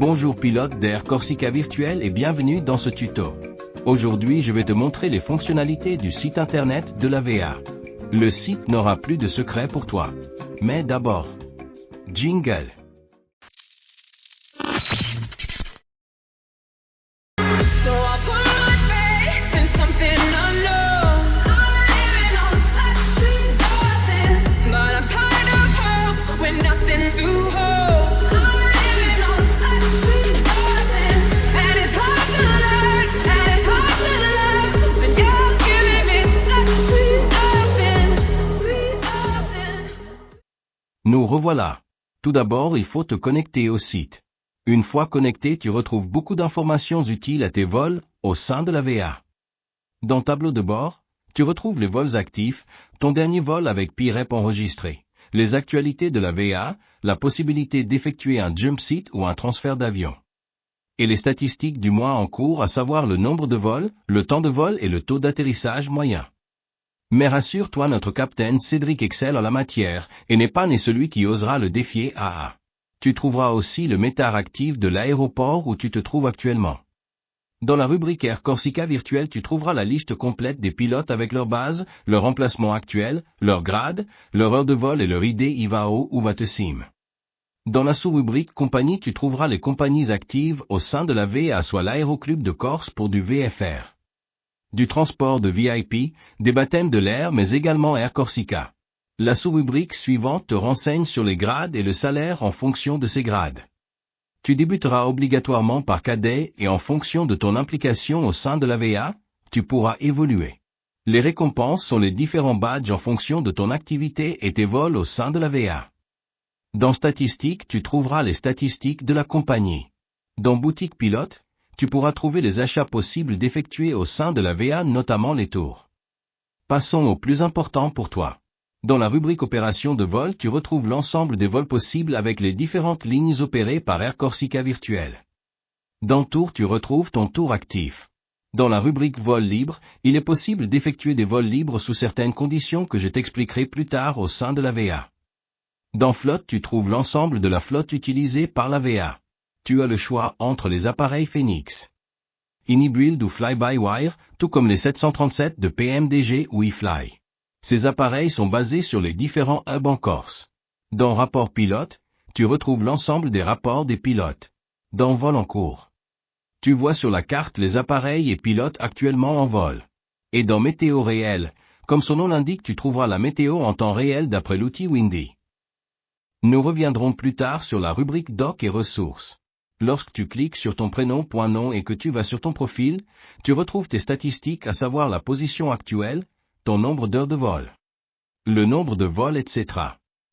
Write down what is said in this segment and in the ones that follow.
Bonjour pilote d'Air Corsica Virtuel et bienvenue dans ce tuto. Aujourd'hui je vais te montrer les fonctionnalités du site internet de l'AVA. Le site n'aura plus de secret pour toi. Mais d'abord, jingle. Nous revoilà. Tout d'abord, il faut te connecter au site. Une fois connecté, tu retrouves beaucoup d'informations utiles à tes vols au sein de l'AVA. Dans Tableau de bord, tu retrouves les vols actifs, ton dernier vol avec PIREP enregistré, les actualités de l'AVA, la possibilité d'effectuer un jump seat ou un transfert d'avion. Et les statistiques du mois en cours, à savoir le nombre de vols, le temps de vol et le taux d'atterrissage moyen. Mais rassure-toi, notre capitaine Cédric excelle en la matière, et n'est pas né celui qui osera le défier AA. Tu trouveras aussi le métard actif de l'aéroport où tu te trouves actuellement. Dans la rubrique Air Corsica Virtuel, tu trouveras la liste complète des pilotes avec leur base, leur emplacement actuel, leur grade, leur heure de vol et leur ID IVAO ou VATESIM. Dans la sous-rubrique Compagnie, tu trouveras les compagnies actives au sein de la VA, soit l'Aéroclub de Corse pour du VFR. Du transport de VIP, des baptêmes de l'air mais également Air Corsica. La sous-rubrique suivante te renseigne sur les grades et le salaire en fonction de ces grades. Tu débuteras obligatoirement par cadet et en fonction de ton implication au sein de l'AVA, tu pourras évoluer. Les récompenses sont les différents badges en fonction de ton activité et tes vols au sein de l'AVA. Dans Statistiques, tu trouveras les statistiques de la compagnie. Dans Boutique Pilote, tu pourras trouver les achats possibles d'effectuer au sein de l'AVA, notamment les tours. Passons au plus important pour toi. Dans la rubrique Opérations de vol, tu retrouves l'ensemble des vols possibles avec les différentes lignes opérées par Air Corsica Virtuel. Dans Tour, tu retrouves ton tour actif. Dans la rubrique Vol libre, il est possible d'effectuer des vols libres sous certaines conditions que je t'expliquerai plus tard au sein de l'AVA. Dans Flotte, tu trouves l'ensemble de la flotte utilisée par l'AVA. Tu as le choix entre les appareils Phoenix, Inibuild ou Fly-by-Wire, tout comme les 737 de PMDG ou eFly. Ces appareils sont basés sur les différents hubs en Corse. Dans Rapport pilote, tu retrouves l'ensemble des rapports des pilotes. Dans Vol en cours, tu vois sur la carte les appareils et pilotes actuellement en vol. Et dans Météo réel, comme son nom l'indique, tu trouveras la météo en temps réel d'après l'outil Windy. Nous reviendrons plus tard sur la rubrique Doc et ressources. Lorsque tu cliques sur ton prénom.nom et que tu vas sur ton profil, tu retrouves tes statistiques, à savoir la position actuelle, ton nombre d'heures de vol, le nombre de vols, etc.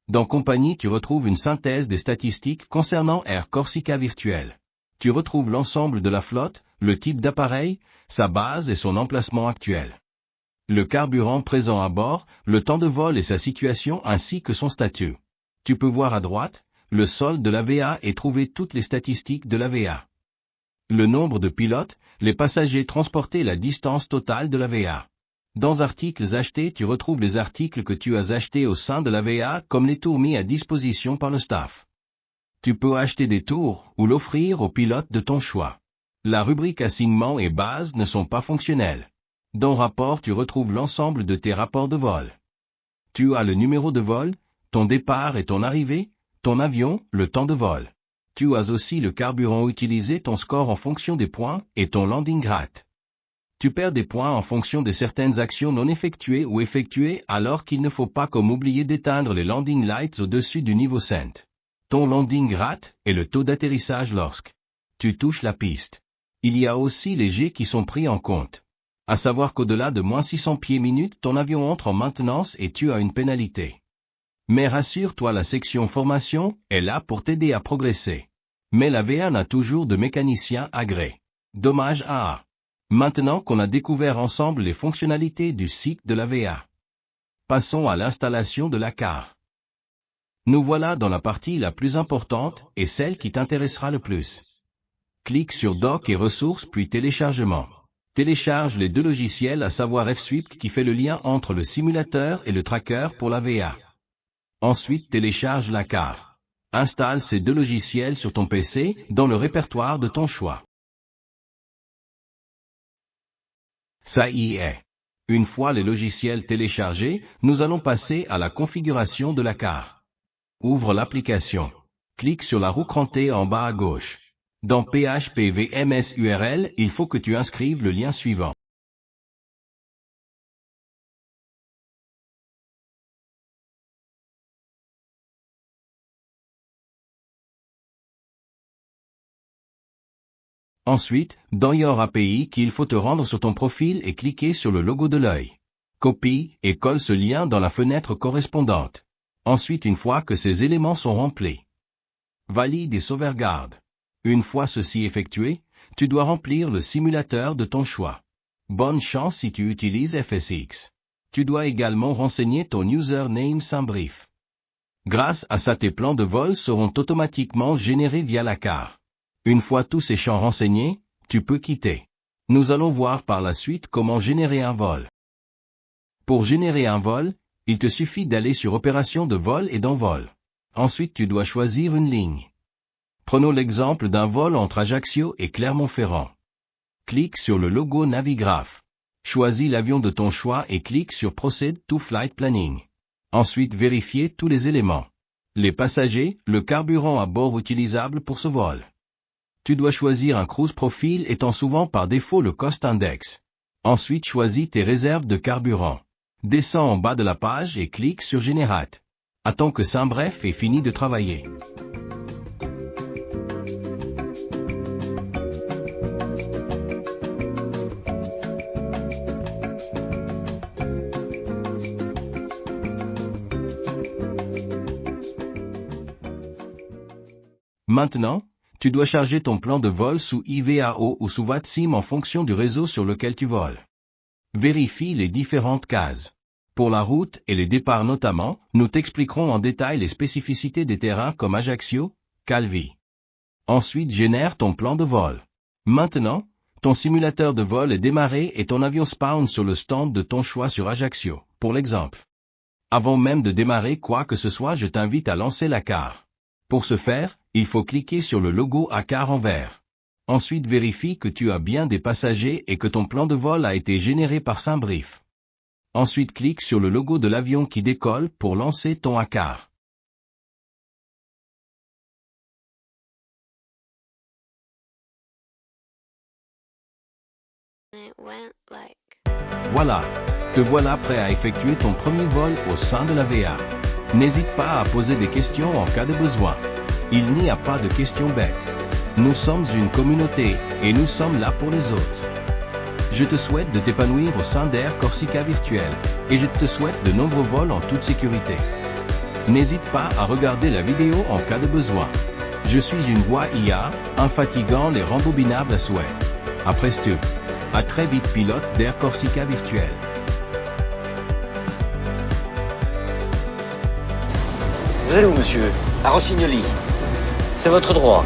Dans Compagnie, tu retrouves une synthèse des statistiques concernant Air Corsica Virtuel. Tu retrouves l'ensemble de la flotte, le type d'appareil, sa base et son emplacement actuel, le carburant présent à bord, le temps de vol et sa situation ainsi que son statut. Tu peux voir à droite le solde de l'AVA et trouver toutes les statistiques de l'AVA. Le nombre de pilotes, les passagers transportés, la distance totale de l'AVA. Dans Articles achetés, tu retrouves les articles que tu as achetés au sein de l'AVA comme les tours mis à disposition par le staff. Tu peux acheter des tours ou l'offrir aux pilotes de ton choix. La rubrique Assignement et base ne sont pas fonctionnelles. Dans Rapport, tu retrouves l'ensemble de tes rapports de vol. Tu as le numéro de vol, ton départ et ton arrivée, ton avion, le temps de vol. Tu as aussi le carburant utilisé, ton score en fonction des points et ton landing rate. Tu perds des points en fonction de certaines actions non effectuées ou effectuées alors qu'il ne faut pas comme oublier d'éteindre les landing lights au-dessus du niveau cent. Ton landing rate et le taux d'atterrissage lorsque tu touches la piste. Il y a aussi les jets qui sont pris en compte. À savoir qu'au-delà de moins 600 pieds minutes, ton avion entre en maintenance et tu as une pénalité. Mais rassure-toi, la section formation est là pour t'aider à progresser. Mais l'AVA n'a toujours de mécanicien agréé. Dommage AA. Maintenant qu'on a découvert ensemble les fonctionnalités du site de l'AVA, passons à l'installation de la CAR. Nous voilà dans la partie la plus importante et celle qui t'intéressera le plus. Clique sur Doc et ressources puis téléchargement. Télécharge les deux logiciels, à savoir F-Swift qui fait le lien entre le simulateur et le tracker pour l'AVA. Ensuite télécharge la CAR. Installe ces deux logiciels sur ton PC, dans le répertoire de ton choix. Ça y est. Une fois les logiciels téléchargés, nous allons passer à la configuration de la carte. Ouvre l'application. Clique sur la roue crantée en bas à gauche. Dans PHP VMS URL, il faut que tu inscrives le lien suivant. Ensuite, dans Your API qu'il faut te rendre sur ton profil et cliquer sur le logo de l'œil. Copie et colle ce lien dans la fenêtre correspondante. Ensuite, une fois que ces éléments sont remplis, valide et sauvegarde. Une fois ceci effectué, tu dois remplir le simulateur de ton choix. Bonne chance si tu utilises FSX. Tu dois également renseigner ton username SAMBRIEF. Grâce à ça, tes plans de vol seront automatiquement générés via la carte. Une fois tous ces champs renseignés, tu peux quitter. Nous allons voir par la suite comment générer un vol. Pour générer un vol, il te suffit d'aller sur Opération de vol et d'envol. Ensuite, tu dois choisir une ligne. Prenons l'exemple d'un vol entre Ajaccio et Clermont-Ferrand. Clique sur le logo Navigraph. Choisis l'avion de ton choix et clique sur Proceed to Flight Planning. Ensuite, vérifiez tous les éléments. Les passagers, le carburant à bord utilisable pour ce vol. Tu dois choisir un cruise profile étant souvent par défaut le Cost Index. Ensuite, choisis tes réserves de carburant. Descends en bas de la page et clique sur Generate. Attends que SAMBRIEF ait fini de travailler. Maintenant, tu dois charger ton plan de vol sous IVAO ou sous VATSIM en fonction du réseau sur lequel tu voles. Vérifie les différentes cases. Pour la route et les départs notamment, nous t'expliquerons en détail les spécificités des terrains comme Ajaccio, Calvi. Ensuite, génère ton plan de vol. Maintenant, ton simulateur de vol est démarré et ton avion spawn sur le stand de ton choix sur Ajaccio, pour l'exemple. Avant même de démarrer quoi que ce soit, je t'invite à lancer la carte. Pour ce faire, il faut cliquer sur le logo à quart en vert. Ensuite, vérifie que tu as bien des passagers et que ton plan de vol a été généré par SAMBRIEF. Ensuite, clique sur le logo de l'avion qui décolle pour lancer ton ACAR. Voilà, te voilà prêt à effectuer ton premier vol au sein de la VA. N'hésite pas à poser des questions en cas de besoin. Il n'y a pas de questions bêtes. Nous sommes une communauté et nous sommes là pour les autres. Je te souhaite de t'épanouir au sein d'Air Corsica Virtuel et je te souhaite de nombreux vols en toute sécurité. N'hésite pas à regarder la vidéo en cas de besoin. Je suis une voix IA, infatigable et rembobinable à souhait. À presto. À très vite, pilote d'Air Corsica Virtuel. Vous allez où, monsieur? À Rossignoli. C'est votre droit.